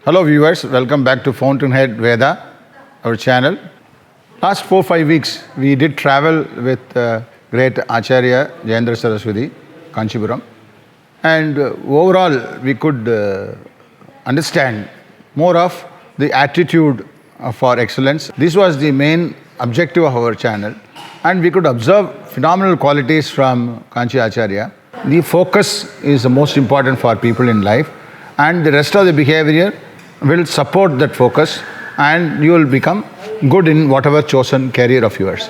Hello viewers, welcome back to Fountainhead Veda, our channel. Last 4-5 weeks, we did travel with great Acharya Jayendra Saraswati, Kanchipuram. And overall, we could understand more of the attitude for excellence. This was the main objective of our channel. And we could observe phenomenal qualities from Kanchi Acharya. The focus is the most important for people in life. And the rest of the behavior will support that focus, and you will become good in whatever chosen career of yours.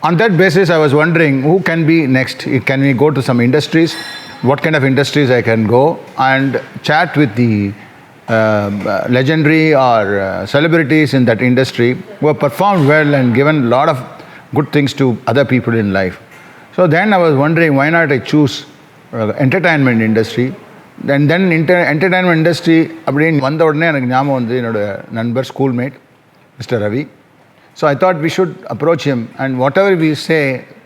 On that basis, I was wondering who can be next. Can we go to some industries? What kind of industries I can go and chat with the legendary or celebrities in that industry who have performed well and given a lot of good things to other people in life. So then I was wondering, why not I choose entertainment industry? And then entertainment industry அப்படின்னு வந்த உடனே எனக்கு ஞாபகம் வந்து என்னோட நண்பர் schoolmate mister Ravi. So I thought we should approach him, and whatever we say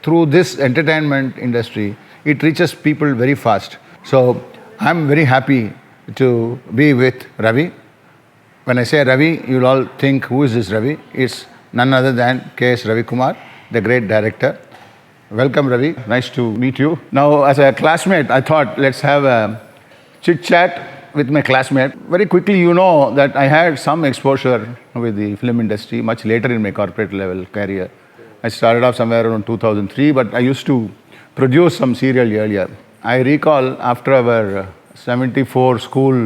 through this entertainment industry, it reaches people very fast. So I'm very happy to be with Ravi. When I say Ravi, you'll all think, who is this Ravi? It's none other than K.S. Ravi Kumar, the great director. Welcome Ravi, nice to meet you. Now as a classmate, I thought let's have a chit-chat with my classmate. Very quickly, you know that I had some exposure with the film industry much later in my corporate level career. I started off somewhere around 2003, but I used to produce some serial earlier. I recall after our 74 school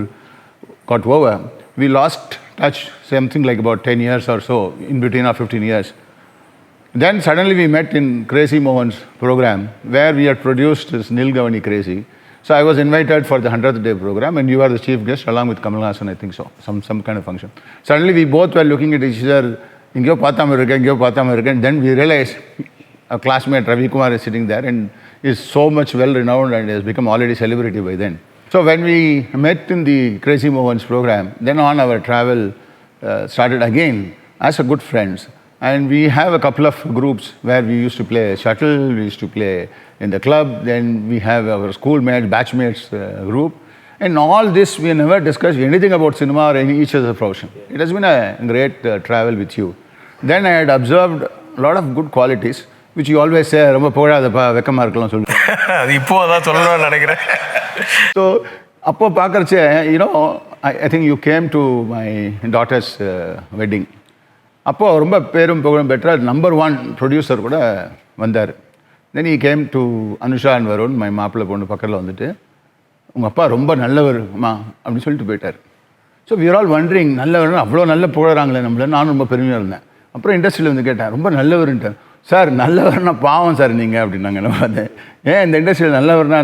got over, we lost touch, something like about 10 years or so, in between our 15 years. Then suddenly we met in Crazy Mohan's program, where we had produced this Nil Gavani Crazy. So I was invited for the 100th day program, and you were the chief guest along with Kamal Haasan, I think so, some kind of function. Suddenly we both were looking at each other, ingyo paatham irukken, and then we realized our classmate Ravi Kumar is sitting there and is so much well renowned and has become already celebrity by then. So when we met in the Crazy Mohan's program, then on our travel started again as a good friends. And we have a couple of groups where we used to play shuttle, we used to play in the club, then we have our schoolmates, batchmates group. And all this, we never discussed anything about cinema or each other's profession. It has been a great travel with you. Then I had observed a lot of good qualities, which you always say, ரொம்ப போடாதப்பா வெக்கமாக இருக்கலாம் சொல்லுவேன். அது இப்போ அதான் சொல்லணும்னு நினைக்கிறேன். So, அப்போ பார்க்குறச்சே, I think you came to my daughter's wedding. அப்போது ரொம்ப பேரும் புகழும் பெற்ற நம்பர் 1 ப்ரொடியூசர் கூட வந்தார். தென் he came to Anusha and Varun, my மாப்பிள்ளை பொண்ணு பக்கத்தில் வந்துட்டு, உங்கள் அப்பா ரொம்ப நல்லவர்மா அப்படின்னு சொல்லிட்டு போயிட்டார். So we are all wondering, நல்லவர்னு அவ்வளோ நல்ல புகழறாங்களே நம்மள. நானும் ரொம்ப பெருமையாக இருந்தேன். அப்புறம் இண்டஸ்ட்ரியில் வந்து கேட்டேன், ரொம்ப நல்லவர்ன்ட்டார். சார் நல்லவர்னா பாவம் சார் நீங்கள் அப்படின்னாங்க. என்ன பார்த்தேன், ஏன் இந்த இண்டஸ்ட்ரியில்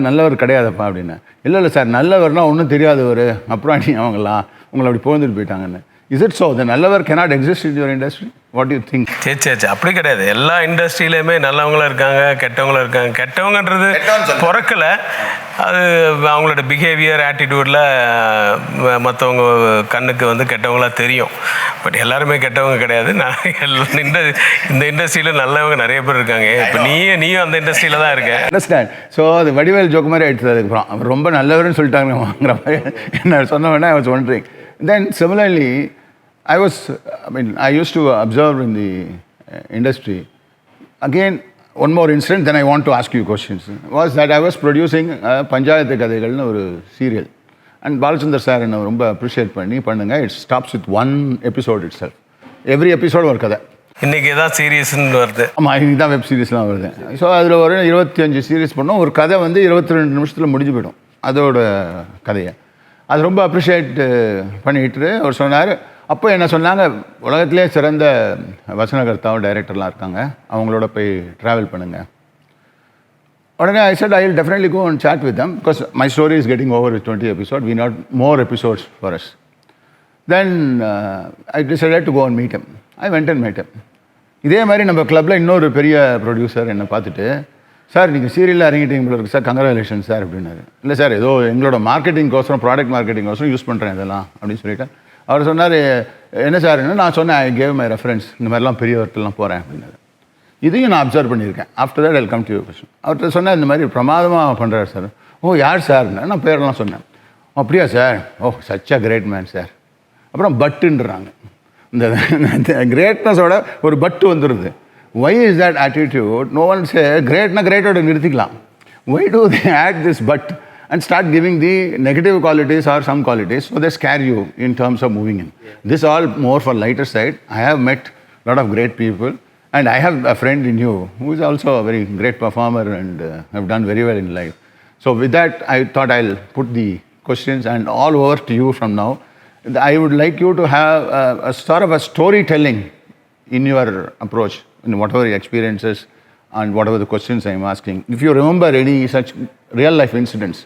நல்லவர் கிடையாதப்பா அப்படின்னா. இல்லை சார், நல்லவர்னா ஒன்றும் தெரியாதவர், அப்புறம் நீ அவங்களாம் உங்களை அப்படி புகழ்ந்துட்டு போயிட்டாங்கன்னு. Is it so? The நல்லவர் cannot exist in your industry? What do you think? சரி அப்படி கிடையாது. எல்லா இண்டஸ்ட்ரியிலையுமே நல்லவங்களும் இருக்காங்க, கெட்டவங்களும் இருக்காங்க. கெட்டவங்கன்றது பிறக்கலை, அது அவங்களோட பிஹேவியர் ஆட்டிடியூடில் மற்றவங்க கண்ணுக்கு வந்து கெட்டவங்களாக தெரியும். பட் எல்லாருமே கெட்டவங்க கிடையாது. நான் இந்த இண்டஸ்ட்ரியில் நல்லவங்க நிறைய பேர் இருக்காங்க. இப்போ நீயும் அந்த இண்டஸ்ட்ரியில் தான் இருக்க. அண்டர்ஸ்டாண்ட். ஸோ அது வடிவேல் ஜோக்கு மாதிரி ஆகிடுச்சு. அதுக்கப்புறம் அவர் ரொம்ப நல்லவர்னு சொல்லிட்டாங்க வாங்குற மாதிரி என்ன சொன்ன உடனே I was wondering. Then similarly, I used to observe in the industry. Again, one more incident, then I want to ask you questions. Was that I was producing Panchayathu Kadaigalnu ஒரு serial. And Balachandar sir என்ன ரொம்ப appreciate பண்ணுங்க. It stops with one episode itself. Every episode ஒரு கதை. இன்றைக்கி தான் சீரியஸ்ன்னு வருது. ஆமாம், இன்றைக்கி தான் வெப் சீரிஸ்லாம் வருது. ஸோ அதில் ஒரு 25 சீரீஸ் பண்ணோம். ஒரு கதை வந்து 22 நிமிஷத்தில் முடிஞ்சு போயிடும் அதோட கதையை. அது ரொம்ப அப்ரிஷியேட் பண்ணிட்டு அவர் சொன்னார். அப்போ என்ன சொன்னாங்க, உலகத்திலே சிறந்த வசனகர்த்தாவும் டைரக்டர்லாம் இருக்காங்க, அவங்களோட போய் ட்ராவல் பண்ணுங்கள். உடனே I said I will definitely go and chat with them because my story is getting over with 20 episodes. We need more episodes for us. Then I decided to go and meet him. I went and met him. இதே மாதிரி நம்ம கிளப்பில் இன்னொரு பெரிய producer என்னை பார்த்துட்டு, sir நீங்கள் சீரியலில் இறங்கிட்டீங்க போல இருக்குது சார், கங்க்ராச்சுலேஷன் சார் அப்படின்னாரு. இல்லை சார், ஏதோ எங்களோட மார்க்கெட்டிங்கோசரம், ப்ராடக்ட் மார்க்கெட்டிங்கோசரம் யூஸ் பண்ணுறேன் இதெல்லாம் அப்படின்னு சொல்லிட்டு அவர் சொன்னார். என்ன சார், நான் சொன்னேன், ஐ கேவ் மை ரெஃபரன்ஸ், இந்த மாதிரிலாம் பெரிய ஒர்க்கெல்லாம் போகிறேன் அப்படின்னாரு. இதையும் நான் அப்சர்வ் பண்ணியிருக்கேன். After that I will come to your question. அவர்கிட்ட சொன்னேன், இந்த மாதிரி பிரமாதமாக பண்ணுறாரு சார். ஓ யார் சார்? நான் பேரெல்லாம் சொன்னேன். அப்படியா sir? Oh such a great man sir அப்புறம் பட்டுன்றாங்க. இந்த கிரேட்னஸோட ஒரு பட்டு வந்துடுது. Why is that attitude? No one say கிரேட்னா கிரேட்டோட நிறுத்திக்கலாம். Why do they add this but and start giving the negative qualities or some qualities, so they scare you in terms of moving in. This all more for lighter side. I have met a lot of great people, and I have a friend in you who is also a very great performer and have done very well in life. So with that, I thought I'll put the questions and all over to you from now. I would like you to have a sort of a storytelling in your approach, in whatever your experiences and whatever the questions I am asking. If you remember any such real life incidents,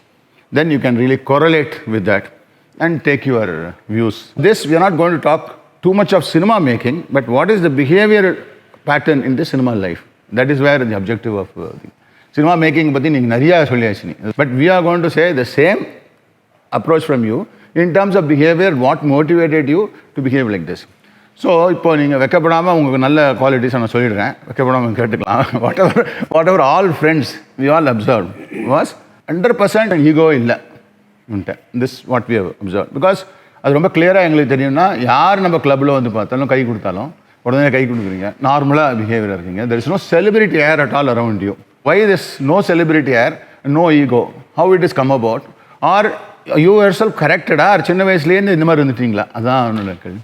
then you can really correlate with that and take your views. This, we are not going to talk too much of cinema making, but what is the behavior pattern in the cinema life? That is where the objective of the cinema making, but we are going to say the same approach from you in terms of behavior, what motivated you to behave like this. So இப்போ நீங்கள் வெக்கப்படாமல் உங்களுக்கு நல்ல குவாலிட்டிஸை நான் சொல்லிடுறேன், வெக்கப்படாமல் கேட்டுக்கலாம். Whatever all friends we all observe was 100% ego இல்லை உன்ட்ட. This what we have observe. Because அது ரொம்ப கிளியராக எங்களுக்கு தெரியும்னா, யார் நம்ம கிளப்பில் வந்து பார்த்தாலும் கை கொடுத்தாலும் உடனே கை கொடுக்குறீங்க, நார்மலாக பிஹேவியராக இருக்கீங்க. There is no celebrity air at all around you. Why this no celebrity air, no ego, how it is come about? Are you yourself கரெக்டடா, ஆர் சின்ன வயசுலேருந்து இந்த மாதிரி இருந்துட்டீங்களா? அதுதான் என்னோட கேள்வி.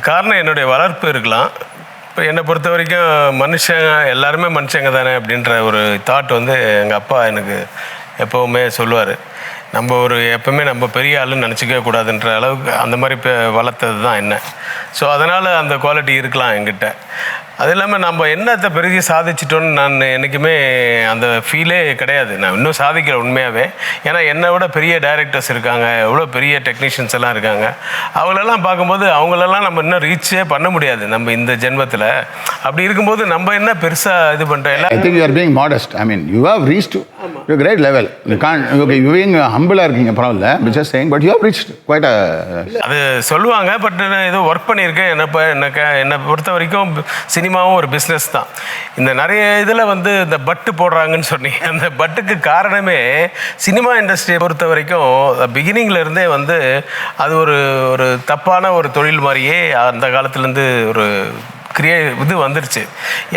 காரணம் என்னுடைய வளர்ப்பு இருக்கலாம். இப்போ என்னை பொறுத்த வரைக்கும் மனுஷங்க எல்லாருமே மனுஷங்க தானே அப்படின்ற ஒரு தாட் வந்து எங்கள் அப்பா எனக்கு எப்போவுமே சொல்லுவார். நம்ம எப்போவுமே நம்ம பெரிய ஆளுன்னு நினச்சிக்கவே கூடாதுன்ற அளவுக்கு அந்த மாதிரி வளர்த்தது தான் என்ன. ஸோ அதனால் அந்த குவாலிட்டி இருக்கலாம் என்கிட்ட. அது இல்லாமல் நம்ம என்னத்தை பெரிய சாதிச்சிட்டோன்னு நான் என்றைக்குமே அந்த ஃபீலே கிடையாது. நான் இன்னும் சாதிக்கல உண்மையாகவே. ஏன்னா என்னை விட பெரிய டைரக்டர்ஸ் இருக்காங்க, எவ்வளோ பெரிய டெக்னீஷியன்ஸ் எல்லாம் இருக்காங்க. அவங்களெல்லாம் பார்க்கும்போது அவங்களெல்லாம் நம்ம இன்னும் ரீச்சே பண்ண முடியாது நம்ம இந்த ஜென்மத்தில். அப்படி இருக்கும்போது நம்ம என்ன பெருசாக இது பண்ணுறோம்? எல்லாம் I think you are being modest. I mean, you have reached to a great level. You can't, okay, you being humble இருக்கீங்க பரவாயில்ல, but just saying, but you have reached quite a... அது சொல்லுவாங்க. பட் நான் ஏதோ work பண்ணியிருக்கேன். என்னை பொறுத்த வரைக்கும் சினிமாவும் ஒரு பிஸ்னஸ் தான். இந்த நிறைய இதில் வந்து இந்த பட்டு போடுறாங்கன்னு சொன்னீங்க. அந்த பட்டுக்கு காரணமே சினிமா இண்டஸ்ட்ரியை பொறுத்த வரைக்கும் பிகினிங்கில் இருந்தே வந்து அது ஒரு தப்பான ஒரு தொழில் மாதிரியே அந்த காலத்துலேருந்து ஒரு இது வந்துருச்சு.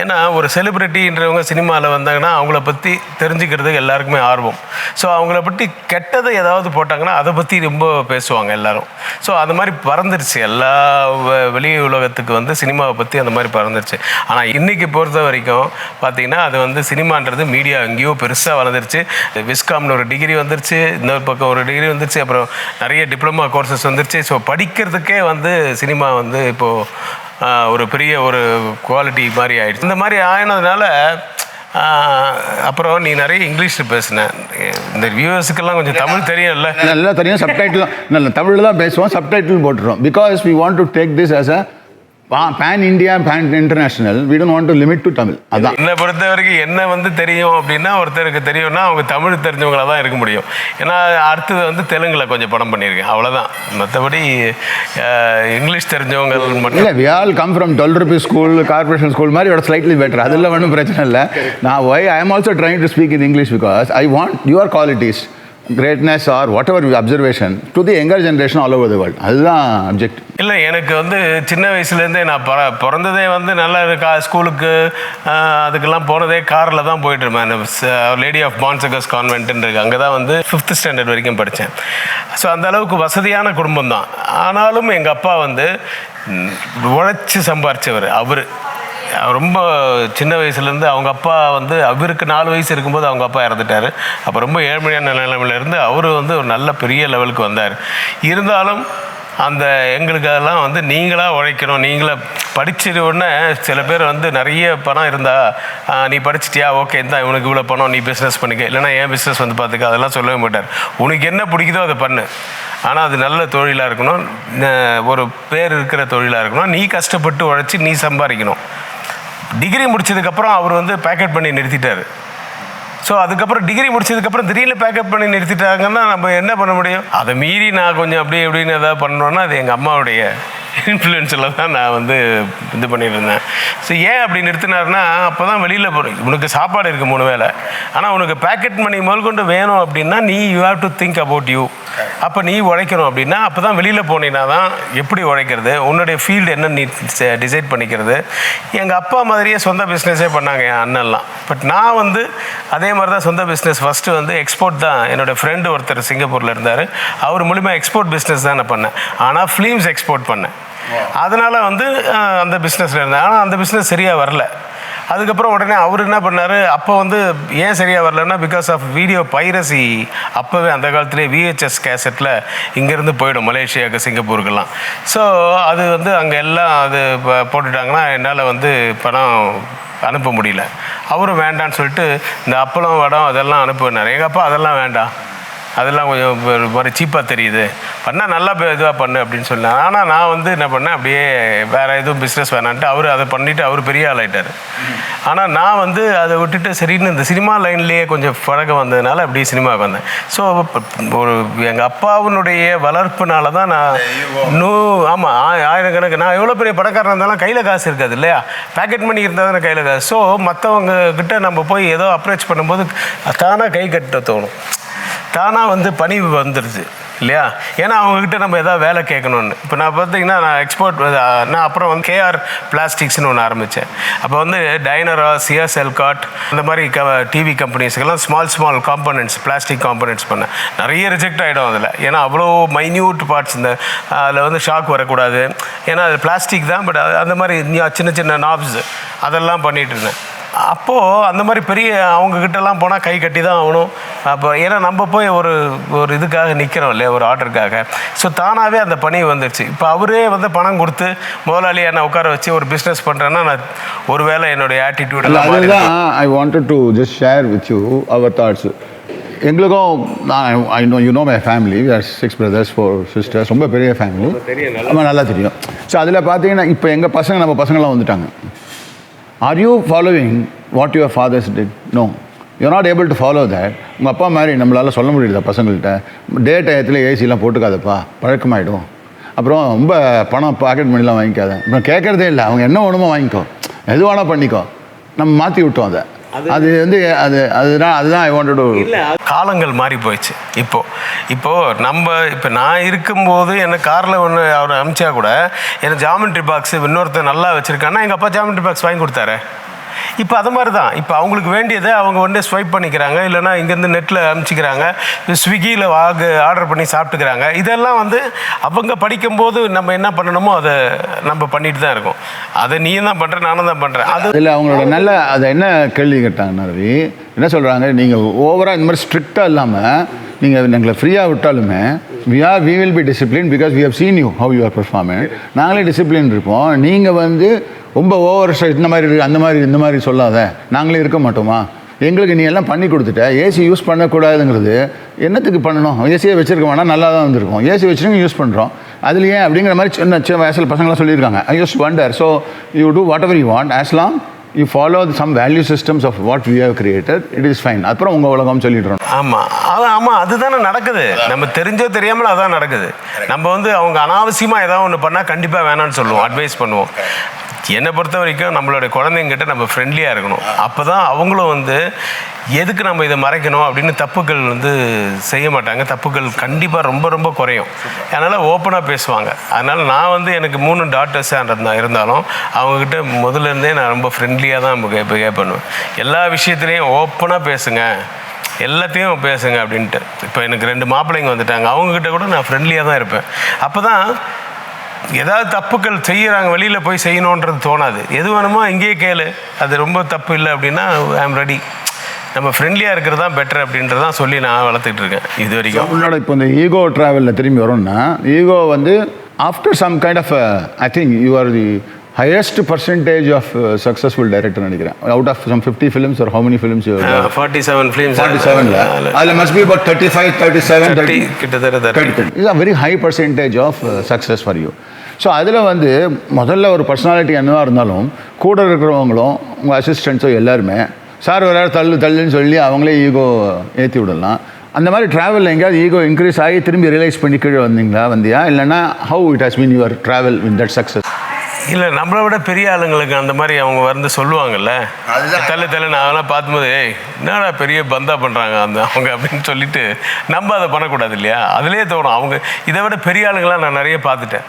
ஏன்னா ஒரு செலிப்ரிட்டின்றவங்க சினிமாவில் வந்தாங்கன்னா அவங்கள பற்றி தெரிஞ்சுக்கிறதுக்கு எல்லாருக்குமே ஆர்வம். ஸோ அவங்கள பற்றி கெட்டதை ஏதாவது போட்டாங்கன்னா அதை பற்றி ரொம்ப பேசுவாங்க எல்லோரும். ஸோ அது மாதிரி பறந்துருச்சு எல்லா வெளி உலகத்துக்கு வந்து சினிமாவை பற்றி அந்த மாதிரி பறந்துருச்சு. ஆனால் இன்றைக்கி பொறுத்த வரைக்கும் பார்த்திங்கன்னா அது வந்து சினிமான்றது மீடியா எங்கேயோ பெருசாக வளர்ந்துருச்சு. விஸ்காம்னு ஒரு டிகிரி வந்துருச்சு, இன்னொரு பக்கம் ஒரு டிகிரி வந்துருச்சு, அப்புறம் நிறைய டிப்ளமா கோர்சஸ் வந்துருச்சு. ஸோ படிக்கிறதுக்கே வந்து சினிமா வந்து இப்போது ஒரு பெரிய ஒரு குவாலிட்டி மாதிரி ஆகிடுச்சு. இந்த மாதிரி ஆயினதுனால அப்புறம் நீ நிறைய இங்கிலீஷ் பேசினேன். இந்த வியூவர்ஸுக்கெல்லாம் கொஞ்சம் தமிழ் தெரியும்ல? நல்லா தெரியும். சப்டைட்டில் நல்ல தமிழில் தான் பேசுவோம், சப்டைட்டில் போட்டுருவோம். Because we want to take this as a pan India, pan international. We don't want to limit to Tamil. அதான் என்னை பொறுத்த வரைக்கும் என்ன வந்து தெரியும் அப்படின்னா, ஒருத்தருக்கு தெரியும்னா அவங்க தமிழ் தெரிஞ்சவங்களாக தான் இருக்க முடியும். ஏன்னா அடுத்தது வந்து தெலுங்கில் கொஞ்சம் படம் பண்ணியிருக்கேன், அவ்வளோதான். மற்றபடி இங்கிலீஷ் தெரிஞ்சவங்க மட்டும் இல்லை. We all come from 12 rupees school, corporation school மாதிரி ஒரு ஸ்லைட்லி பெட்டர். அதெல்லாம் ஒன்றும் பிரச்சனை இல்லை. நான் I am also trying to speak in English because I want your qualities, greatness or whatever observation to the younger generation all over the world. அதுதான் object. இல்லை, எனக்கு வந்து சின்ன வயசுலேருந்தே நான் பிறந்ததே வந்து நல்லா ஸ்கூலுக்கு அதுக்கெல்லாம் போனதே காரில் தான் போயிட்டு இருப்பேன். லேடி ஆஃப் பான்சகஸ் கான்வென்ட்னு இருக்கு, அங்கே தான் வந்து 5th standard வரைக்கும் படித்தேன். ஸோ அந்த அளவுக்கு வசதியான குடும்பம் தான். ஆனாலும் எங்கள் அப்பா வந்து உழைச்சி சம்பாரித்தவர். அவர் ரொம்ப சின்ன வயசுலேருந்து அவங்க அப்பா வந்து அவருக்கு 4 வயசு இருக்கும்போது அவங்க அப்பா இறந்துட்டார். அப்போ ரொம்ப ஏழ்மையான நிலைமையிலேருந்து அவர் வந்து ஒரு நல்ல பெரிய லெவலுக்கு வந்தார். இருந்தாலும் அந்த எங்களுக்கு அதெல்லாம் வந்து நீங்களாக உழைக்கணும், நீங்களாக படிச்சுட்டு உடனே சில பேர் வந்து நிறைய பணம் இருந்தால் நீ படிச்சிட்டியா, ஓகே இருந்தால் இவனுக்கு இவ்வளோ பணம், நீ பிஸ்னஸ் பண்ணிக்க, இல்லைனா ஏன் பிஸ்னஸ் வந்து பார்த்துக்க, அதெல்லாம் சொல்லவே மாட்டார். உனக்கு என்ன பிடிக்குதோ அதை பண்ணு, ஆனால் அது நல்ல தொழிலாக இருக்கணும், ஒரு பேர் இருக்கிற தொழிலாக இருக்கணும், நீ கஷ்டப்பட்டு உழைச்சி நீ சம்பாதிக்கணும். டிகிரி முடித்ததுக்கப்புறம் அவர் வந்து பேக்கெட் பண்ணி நிறுத்திட்டார். ஸோ அதுக்கப்புறம் டிகிரி முடிச்சதுக்கப்புறம் திடீர்னு பேக்கப் பண்ணி நிறுத்திட்டாங்கன்னா நம்ம என்ன பண்ண முடியும்? அதை மீறி நான் கொஞ்சம் அப்படி எப்படின்னு எதாவது பண்ணோன்னா அது எங்கள் அம்மாவுடைய இன்ஃப்ளூயன்ஸில் தான் நான் வந்து இது பண்ணிட்டு இருந்தேன். ஸோ ஏன் அப்படி நிறுத்தினார்னா, அப்போ தான் வெளியில் போகிறேன், உனக்கு சாப்பாடு இருக்குது 3 வேளை, ஆனால் உனக்கு பேக்கெட் மணி முதல் கொண்டு வேணும் அப்படின்னா நீ you have to think about you. அப்போ நீ உழைக்கணும் அப்படின்னா அப்போ தான் வெளியில் போனீங்கன்னா தான் எப்படி உழைக்கிறது, உன்னுடைய ஃபீல்டு என்ன நீ டிசைட் பண்ணிக்கிறது. எங்கள் அப்பா மாதிரியே சொந்த பிஸ்னஸே பண்ணாங்க என் அண்ணன்லாம். பட் நான் வந்து அதே மாதிரி தான் சொந்த பிஸ்னஸ். ஃபஸ்ட்டு வந்து எக்ஸ்போர்ட் தான். என்னோடய ஃப்ரெண்டு ஒருத்தர் சிங்கப்பூரில் இருந்தார், அவர் மூலிமா எக்ஸ்போர்ட் பிஸ்னஸ் தான் நான் பண்ணேன். ஆனால் ஃபிலிம்ஸ் எக்ஸ்போர்ட் பண்ணேன். அதனால் வந்து அந்த பிஸ்னஸில் இருந்தேன். ஆனால் அந்த பிஸ்னஸ் சரியாக வரல. அதுக்கப்புறம் உடனே அவர் என்ன பண்ணார், அப்போ வந்து ஏன் சரியாக வரலன்னா பிகாஸ் ஆஃப் வீடியோ பைரசி. அப்போவே அந்த காலத்துலேயே VHS கேசட்டில் இங்கேருந்து போயிடும் மலேசியாவுக்கு, சிங்கப்பூருக்கெல்லாம். ஸோ அது வந்து அங்கே எல்லாம் அது போட்டுட்டாங்கன்னா என்னால் வந்து பணம் அனுப்ப முடியல. அவரும் வேண்டான்னு சொல்லிட்டு இந்த அப்பளம் வடம் அதெல்லாம் அனுப்புனார். எங்கள் அப்பா அதெல்லாம் வேண்டாம், அதெல்லாம் கொஞ்சம் ஒரு மாதிரி சீப்பாக தெரியுது, பண்ணால் நல்லா இதுவாக பண்ணு அப்படின்னு சொன்னார். ஆனால் நான் வந்து என்ன பண்ணேன், அப்படியே வேறு எதுவும் பிஸ்னஸ் வேணான்ட்டு அவர் அதை பண்ணிவிட்டு அவர் பெரிய ஆள் ஆகிட்டார். ஆனால் நான் வந்து அதை விட்டுட்டு சரின்னு இந்த சினிமா லைன்லேயே கொஞ்சம் பழக்கம் வந்ததுனால அப்படியே சினிமாவுக்கு வந்தேன். ஸோ ஒரு எங்கள் அப்பாவுனுடைய வளர்ப்புனால தான் நான் ஆமாம் ஆயிரக்கணக்கு, நான் எவ்வளோ பெரிய பணக்காரன் இருந்தாலும் கையில் காசு இருக்காது இல்லையா, பேக்கெட் மணி இருந்தால் தானே கையில் காசு. ஸோ மற்றவங்க கிட்ட நம்ம போய் ஏதோ அப்ரோச் பண்ணும்போது தானாக கை கட்ட தோணும், தானாக வந்து பணிவு வந்துடுது இல்லையா. ஏன்னா அவங்கக்கிட்ட நம்ம எதாவது வேலை கேட்கணுன்னு. இப்போ நான் பார்த்தீங்கன்னா நான் எக்ஸ்போர்ட், நான் அப்புறம் வந்து KR பிளாஸ்டிக்ஸ்னு ஒன்று ஆரம்பித்தேன். அப்போ வந்து டைனரா, சிஎஸ் எல்காட் அந்த மாதிரி டிவி கம்பெனிஸுக்கெல்லாம் ஸ்மால் காம்பனன்ட்ஸ், பிளாஸ்டிக் காம்பனன்ட்ஸ் பண்ணேன். நிறைய ரிஜெக்ட் ஆகிடும் அதில், ஏன்னா அவ்வளோ மைன்யூட் பார்ட்ஸ், இந்த அதில் வந்து ஷாக் வரக்கூடாது, ஏன்னா அது பிளாஸ்டிக் தான். பட் அந்த மாதிரி சின்ன நாப்ஸ் அதெல்லாம் பண்ணிகிட்டு இருந்தேன். அப்போது அந்த மாதிரி பெரிய அவங்கக்கிட்டலாம் போனால் கை கட்டி தான் ஆகணும். அப்போ ஏன்னா நம்ம போய் ஒரு இதுக்காக நிற்கிறோம் இல்லையா, ஒரு ஆர்டருக்காக. ஸோ தானாகவே அந்த பணி வந்துடுச்சு. இப்போ அவரே வந்து பணம் கொடுத்து முதலாளியை நான் உட்கார வச்சு ஒரு பிஸ்னஸ் பண்ணுறேன்னா நான் ஒரு வேளை என்னுடைய ஆட்டிடியூட் அதுதான் I wanted to just share with you our thoughts. எங்களுக்கும் I know you know my family, we are 6 brothers 4 sisters, ரொம்ப பெரிய ஃபேமிலி, ஆமாம் நல்லா தெரியும். ஸோ அதில் பார்த்தீங்கன்னா இப்போ எங்கள் பசங்க நம்ம பசங்களாம் வந்துட்டாங்க. Are you following what your fathers did? No. You're not able to follow that. உங்கள் அப்பா மாதிரி நம்மளால் சொல்ல முடியுதா பசங்கள்கிட்ட, டே டயத்தில் ஏசிலாம் போட்டுக்காதப்பா பழக்கமாயிடும், அப்புறம் ரொம்ப பணம் பாக்கெட் மணிலாம் வாங்கிக்காத, அப்புறம் கேட்குறதே இல்லை, அவங்க என்ன வேணுமோ வாங்கிக்கோ, எது வேணால் பண்ணிக்கோ, நம்ம மாற்றி விட்டோம் அதை. அது வந்து அதுதான் ஐ வாண்டட் டு. இல்லை, காலங்கள் மாறி போயிடுச்சு. இப்போ நான் இருக்கும்போது எனக்கு காரில் ஒன்று அவர் அனுப்பிச்சா கூட எனக்கு ஜாமெண்ட்ரி பாக்ஸ் இன்னொருத்தர் நல்லா வச்சுருக்காங்கன்னா எங்கள் அப்பா ஜாமெண்ட்ரி பாக்ஸ் வாங்கி கொடுத்தாரு. இப்போ அது மாதிரி தான். இப்போ அவங்களுக்கு வேண்டியதை அவங்க வந்து ஸ்வைப் பண்ணிக்கிறாங்க, இல்லைனா இங்கேருந்து நெட்டில் அனுப்பிச்சிக்கிறாங்க, ஸ்விக்கியில் ஆர்டர் பண்ணி சாப்பிட்டுக்கிறாங்க. இதெல்லாம் வந்து அவங்க படிக்கும்போது நம்ம என்ன பண்ணணுமோ அதை நம்ம பண்ணிட்டு தான் இருக்கோம். அதை நீயும் தான் பண்ணுற, நானும் தான் பண்ணுறேன். அதில் அவங்களோட நல்ல அதை என்ன கேள்வி கேட்டாங்கன்னா ரவி என்ன சொல்கிறாங்க, நீங்கள் ஓவராக இந்த மாதிரி ஸ்ட்ரிக்டாக இல்லாமல் நீங்கள் எங்களை ஃப்ரீயாக விட்டாலுமே we will be disciplined because we have seen you how you are performing. நாங்களே டிசிப்ளின் இருப்போம், நீங்கள் வந்து ரொம்ப ஓவர் இந்த மாதிரி இருக்குது இந்த மாதிரி சொல்லாத, நாங்களே இருக்க மாட்டோமா, எங்களுக்கு நீ எல்லாம் பண்ணி கொடுத்துட்ட. ஏசி யூஸ் பண்ணக்கூடாதுங்கிறது என்னத்துக்கு பண்ணணும், ஏசியை வச்சுருக்க வேணாம், நல்லா தான் வந்திருக்கோம், ஏசி வச்சுருங்க யூஸ் பண்ணுறோம், அதில் ஏன் அப்படிங்கிற மாதிரி சின்ன வயசில் பசங்களாம் சொல்லியிருக்காங்க. I use wonder. So you do whatever you want as long you follow some value systems of what we have created, it is fine. அப்புறம் உங்கள் உலகம் சொல்லிடுறோம். ஆமாம் அதுதானே நடக்குது. நம்ம தெரிஞ்சோ தெரியாமல் அதான் நடக்குது. நம்ம வந்து அவங்க அனாவசியமாக ஏதாவது ஒன்று பண்ணால் கண்டிப்பாக வேணான்னு சொல்லுவோம், அட்வைஸ் பண்ணுவோம். என்னை பொறுத்த வரைக்கும் நம்மளுடைய குழந்தைங்கிட்ட நம்ம ஃப்ரெண்ட்லியாக இருக்கணும். அப்போ தான் அவங்களும் வந்து எதுக்கு நம்ம இதை மறைக்கணும் அப்படின்னு தப்புகள் வந்து செய்ய மாட்டாங்க. தப்புகள் கண்டிப்பாக ரொம்ப ரொம்ப குறையும். அதனால் ஓப்பனாக பேசுவாங்க. அதனால் நான் வந்து எனக்கு 3 டாட்டர்ஸாக இருந்தாலும் அவங்கக்கிட்ட முதல்லேருந்தே நான் ரொம்ப ஃப்ரெண்ட்லியாக தான் பிஹேவ் பண்ணுவேன். எல்லா விஷயத்துலேயும் ஓப்பனாக பேசுங்க, எல்லாத்தையும் பேசுங்க அப்படின்ட்டு. இப்போ எனக்கு 2 மாப்பிள்ளைங்க வந்துட்டாங்க, அவங்கக்கிட்ட கூட நான் ஃப்ரெண்ட்லியாக தான் இருப்பேன். அப்போ தான் ஏதாவது தப்புக்கள் செய்கிறாங்க, வெளியில் போய் செய்யணுன்றது தோணாது. எது வேணுமோ இங்கேயே கேளு, அது ரொம்ப தப்பு இல்லை அப்படின்னா ஐ ஆம் ரெடி. நம்ம ஃப்ரெண்ட்லியாக இருக்கிறது தான் பெட்டர் அப்படின்றதான் சொல்லி நான் வளர்த்துட்டு இருக்கேன் இது வரைக்கும். உன்னோட இப்போ இந்த ஈகோ ட்ராவலில் திரும்பி வரோம்னா, ஈகோ வந்து after some kind of I think you are the highest percentage of successful director நினைக்கிறேன். Out of some 50 films or how many films you have? 47 films. 47 அதில் must be about 35, 37, 30 கிட்டத்தட்ட 30. It's a very high percentage of success for you. So அதில் வந்து முதல்ல ஒரு personality என்னவாக இருந்தாலும் கூட இருக்கிறவங்களும் உங்கள் அசிஸ்டன்ஸோ எல்லாருமே சார் ஒரு தள்ளுன்னு சொல்லி அவங்களே ஈகோ ஏற்றி விடலாம். அந்த மாதிரி ட்ராவலில் எங்கேயாவது ஈகோ இன்க்ரீஸ் ஆகி திரும்பி ரியலைஸ் பண்ணி கீழே வந்தியா இல்லைன்னா how it has mean your travel with that success? இல்லை, நம்மளை விட பெரிய ஆளுங்களுக்கு அந்த மாதிரி அவங்க வந்து சொல்லுவாங்கல்ல, தலை நாங்களாம் பார்க்கும்போது என்னடா பெரிய பந்தா பண்ணுறாங்க அவங்க அப்படின்னு சொல்லிட்டு நம்ம அதை பண்ணக்கூடாது இல்லையா? அதுலேயே தோணும். அவங்க இதை விட பெரிய ஆளுங்களாம் நான் நிறைய பார்த்துட்டேன்.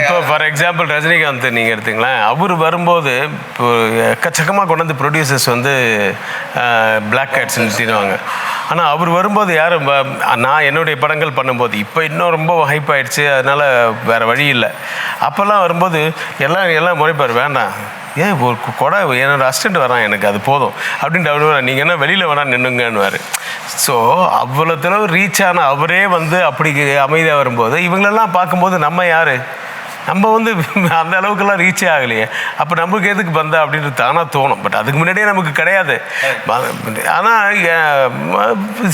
இப்போ ஃபார் எக்ஸாம்பிள் ரஜினிகாந்த் நீங்கள் எடுத்துங்களேன், அவர் வரும்போது இப்போ எக்கச்சக்கமாக கொண்டு வந்து ப்ரொடியூசர்ஸ் வந்து பிளாக் கேட்ஸ் நிறுத்திடுவாங்க. ஆனால் அவர் வரும்போது யாரும் நான் என்னுடைய படங்கள் பண்ணும்போது இப்போ இன்னும் ரொம்ப ஹைப் ஆகிடுச்சு, அதனால் வேறு வழி இல்லை. அப்போல்லாம் வரும்போது எல்லாம் முறைப்பார், வேண்டாம் ஏன் ஒரு கொடை என்னோடய அசிஸ்டண்ட் வரான் எனக்கு அது போதும் அப்படின்ட்டு அவர் நீங்கள் என்ன வெளியில் வேணா நின்னுங்கன்னுவார். ஸோ அவ்வளோ தடவை ரீச் ஆன அவரே வந்து அப்படி அமைதியாக வரும்போது இவங்களெல்லாம் பார்க்கும்போது நம்ம யார், நம்ம வந்து அந்த அளவுக்குலாம் ரீச்சே ஆகலையே, அப்போ நமக்கு எதுக்கு பந்தா அப்படின்றது தானாக தோணும். பட் அதுக்கு முன்னாடியே நமக்கு கிடையாது. ஆனால்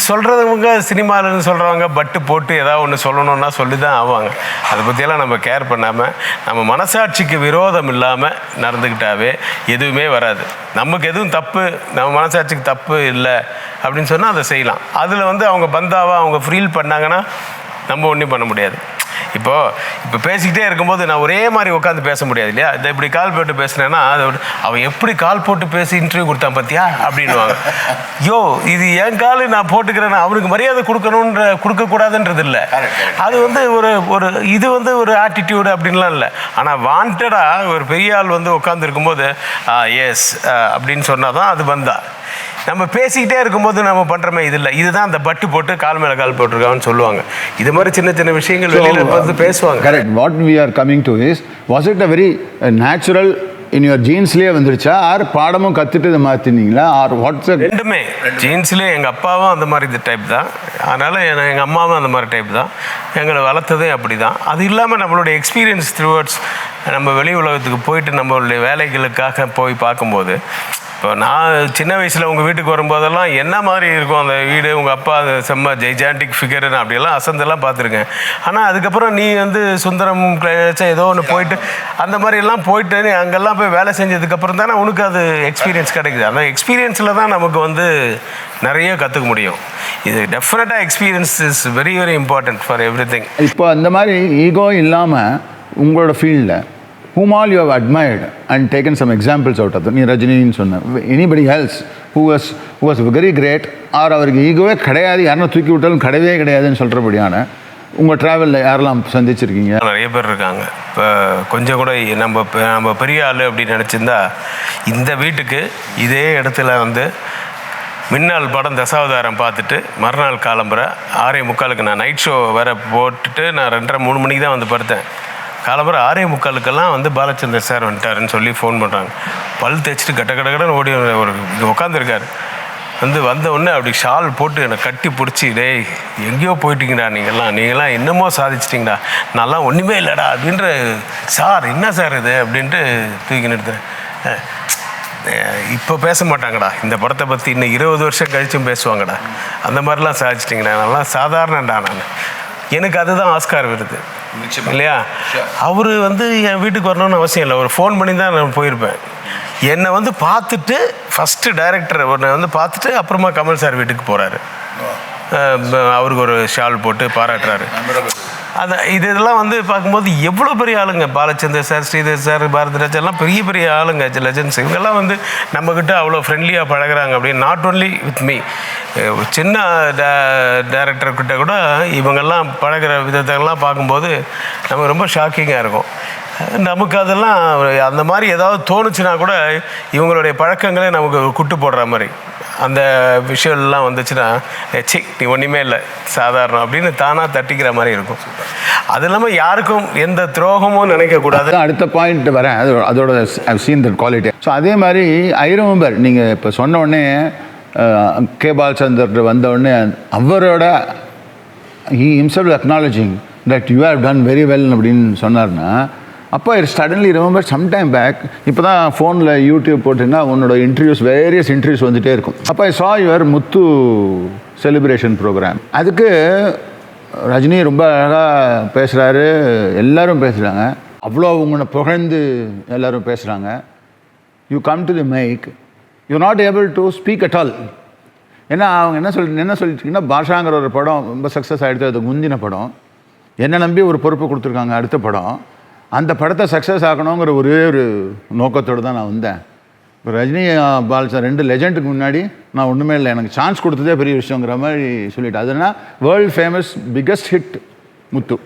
சொல்கிறவங்க சினிமாவில்னு சொல்கிறவங்க பட்டு போட்டு ஏதாவது ஒன்று சொல்லணுன்னா சொல்லி தான் ஆவாங்க. அதை பற்றியெல்லாம் நம்ம கேர் பண்ணாமல் நம்ம மனசாட்சிக்கு விரோதம் இல்லாமல் நடந்துக்கிட்டாவே எதுவுமே வராது. நமக்கு எதுவும் தப்பு, நம்ம மனசாட்சிக்கு தப்பு இல்லை அப்படின்னு சொன்னால் அதை செய்யலாம். அதில் வந்து அவங்க பந்தாவாக அவங்க ஃபீல் பண்ணாங்கன்னா நம்ம ஒன்றும் பண்ண முடியாது. இப்போ பேசிக்கிட்டே இருக்கும்போது நான் ஒரே மாதிரி உட்காந்து பேச முடியாது இல்லையா? இதை இப்படி கால் போட்டு பேசினேன்னா அவன் எப்படி கால் போட்டு பேசி இன்டர்வியூ கொடுத்தான் பார்த்தியா அப்படின்வாங்க. யோ இது என் கால் நான் போட்டுக்கிறேன்னா அவனுக்கு மரியாதை கொடுக்கக்கூடாதுன்றது இல்லை. அது வந்து ஒரு இது வந்து ஒரு ஆட்டிடியூடு அப்படின்லாம் இல்லை. ஆனால் வாண்டடாக ஒரு பெரிய ஆள் வந்து உட்காந்து இருக்கும்போது எஸ் அப்படின்னு சொன்னால் தான் அது வந்தா. நம்ம பேசிக்கிட்டே இருக்கும்போது நம்ம பண்ணுறமே இது இல்லை, இதுதான் அந்த பட்டு போட்டு கால் மேலே கால் போட்டிருக்கான்னு சொல்லுவாங்க. இது மாதிரி சின்ன சின்ன விஷயங்கள் வெளியில் பார்த்து பேசுவாங்க. Correct. What we are coming to is, was it a very natural in your ஜீன்ஸ்லேயே வந்துருச்சா, ஆர் பாடமும் கற்றுட்டு இதை மாற்றினீங்களா, ஆர் வாட்ஸ்? ரெண்டுமே ஜீன்ஸ்லேயே. எங்கள் அப்பாவும் அந்த மாதிரி டைப் தான், அதனால் எங்கள் அம்மாவும் அந்த மாதிரி டைப் தான், எங்களை வளர்த்ததே அப்படி தான். அது இல்லாமல் நம்மளுடைய எக்ஸ்பீரியன்ஸ் த்ரூவர்ட்ஸ் நம்ம வெளி உலகத்துக்கு போயிட்டு நம்மளுடைய வேலைகளுக்காக போய் பார்க்கும்போது, இப்போ நான் சின்ன வயசில் உங்கள் வீட்டுக்கு வரும்போதெல்லாம் என்ன மாதிரி இருக்கும் அந்த வீடு, உங்கள் அப்பா அது செம்ம ஜெய்ஜாண்டிக் ஃபிகர்னு அப்படியெல்லாம் அசந்தெல்லாம் பார்த்துருக்கேன். ஆனால் அதுக்கப்புறம் நீ வந்து சுந்தரம் ஏதோ ஒன்று போயிட்டு அந்த மாதிரிலாம் போயிட்டு நீ அங்கெல்லாம் போய் வேலை செஞ்சதுக்கப்புறம் தானே உனக்கு அது எக்ஸ்பீரியன்ஸ் கிடைக்குது. அந்த எக்ஸ்பீரியன்ஸில் தான் நமக்கு வந்து நிறைய கற்றுக்க முடியும். இது டெஃபினட்டாக experience is very very important for every thing. இப்போ அந்த மாதிரி ஈகோ இல்லாமல் உங்களோட ஃபீல்டில் whom all you have admired and taken some examples out of them, நீ ரஜினின்னு சொன்ன, anybody else who was very great, or அவருக்கு ஈகோவே கிடையாது, யாரும் தூக்கி விட்டாலும் கிடையவே கிடையாதுன்னு சொல்கிறபடியான உங்கள் ட்ராவலில் யாரெல்லாம் சந்திச்சிருக்கீங்க? நிறைய பேர் இருக்காங்க. இப்போ கொஞ்சம் கூட நம்ம பெரிய ஆள் அப்படின்னு நினச்சிருந்தா இந்த வீட்டுக்கு இதே இடத்துல வந்து மின்னல் படம் தசாவதாரம் பார்த்துட்டு மறுநாள் காலம்புற 6:45 நான் நைட் ஷோ வேறு போட்டுட்டு நான் 2:30-3 மணிக்கு தான் வந்து படுத்தேன். காலம்புற 6:45 வந்து பாலச்சந்தர் சார் வந்துட்டாருன்னு சொல்லி ஃபோன் பண்ணுறாங்க. பல் தேய்ச்சிட்டு கட்டன்னு ஓடி ஒரு உட்காந்துருக்காரு. வந்த உடனே அப்படி ஷால் போட்டு என்னை கட்டி பிடிச்சி, டேய் எங்கேயோ போயிட்டீங்கடா நீங்கள்லாம் என்னமோ சாதிச்சிட்டிங்கடா, நான்லாம் ஒன்றுமே இல்லைடா அப்படின்ற. சார் என்ன சார் இது அப்படின்ட்டு தூக்கி நிறுத்துறேன். இப்போ பேச மாட்டாங்கடா இந்த படத்தை பற்றி, இன்னும் 20 வருஷம் கழிச்சும் பேசுவாங்கடா, அந்த மாதிரிலாம் சாதிச்சிட்டிங்கடா, நல்லா சாதாரணண்டா நான். எனக்கு அதுதான் ஆஸ்கார் விருது இல்லையா? அவர் வந்து என் வீட்டுக்கு வரணும்னு அவசியம் இல்லை, ஒரு ஃபோன் பண்ணி தான் நான் போயிருப்பேன். என்னை வந்து பார்த்துட்டு ஃபஸ்ட்டு டைரக்டர் என்னை வந்து பார்த்துட்டு அப்புறமா கமல் சார் வீட்டுக்கு போகிறாரு. அவருக்கு ஒரு ஷால் போட்டு பாராட்டுறாரு. இதெல்லாம் வந்து பார்க்கும்போது எவ்வளோ பெரிய ஆளுங்க, பாலச்சந்தர் சார், ஸ்ரீதர் சார், பாரதிராஜ் எல்லாம் பெரிய பெரிய ஆளுங்க, லெஜண்ட்ஸ். இவங்கெல்லாம் வந்து நம்மக்கிட்ட அவ்வளோ ஃப்ரெண்ட்லியாக பழகிறாங்க அப்படின்னு. நாட் ஓன்லி வித் மீ, சின்ன டைரக்டர்கிட்ட கூட இவங்கெல்லாம் பழகிற விதத்தெல்லாம் பார்க்கும்போது நமக்கு ரொம்ப ஷாக்கிங்காக இருக்கும். நமக்கு அதெல்லாம் அந்த மாதிரி ஏதாவது தோணுச்சுன்னா கூட இவங்களுடைய பழக்கங்களே நமக்கு குட்டு போடுற மாதிரி அந்த விஷயம்லாம் வந்துச்சுன்னா, நீ ஒன்றுமே இல்லை சாதாரணம் அப்படின்னு தானாக தட்டிக்கிற மாதிரி இருக்கும். அது இல்லாமல் யாருக்கும் எந்த துரோகமும் நினைக்கக்கூடாது. அடுத்த பாயிண்ட் வரேன், அதோட I've seen that quality. So அதே மாதிரி ஐ ரிமெம்பர் நீங்கள் இப்போ சொன்ன உடனே கே பாலச்சந்தர் வந்த உடனே அவரோட he himself acknowledging that you have done very well அப்படின்னு சொன்னார்னா, அப்போ சடன்லி ரிமெம்பர் சம்டைம் பேக், இப்போ தான் ஃபோனில் யூடியூப் போட்டிங்கன்னா உன்னோட வேரியஸ் இன்டர்வியூஸ் வந்துகிட்டே இருக்கும். அப்போ ஐ சா யுவர் முத்து செலிப்ரேஷன் ப்ரோக்ராம். அதுக்கு ரஜினி ரொம்ப அழகாக பேசுகிறாரு, எல்லோரும் பேசுகிறாங்க, அவ்வளோ உங்களை புகழ்ந்து எல்லோரும் பேசுகிறாங்க. You come to the mic, you not able to speak at all. ஏன்னா அவங்க என்ன சொல்லிட்டுருக்கீங்கன்னா பாஷாங்கிற ஒரு படம் ரொம்ப சக்ஸஸ் ஆகிடுது, அது முந்தின படம். என்னை நம்பி ஒரு பொறுப்பு கொடுத்துருக்காங்க அடுத்த படம். அந்த படத்தை சக்ஸஸ் ஆகணுங்கிற ஒரே ஒரு நோக்கத்தோடு தான் நான் வந்தேன். இப்போ ரஜினி பால்சா 2 லெஜெண்டுக்கு முன்னாடி நான் ஒன்றுமே இல்லை, எனக்கு சான்ஸ் கொடுத்ததே பெரிய விஷயங்கிற மாதிரி சொல்லிவிட்டு, அதுனா வேர்ல்டு ஃபேமஸ் பிக்கஸ்ட் ஹிட் முத்து.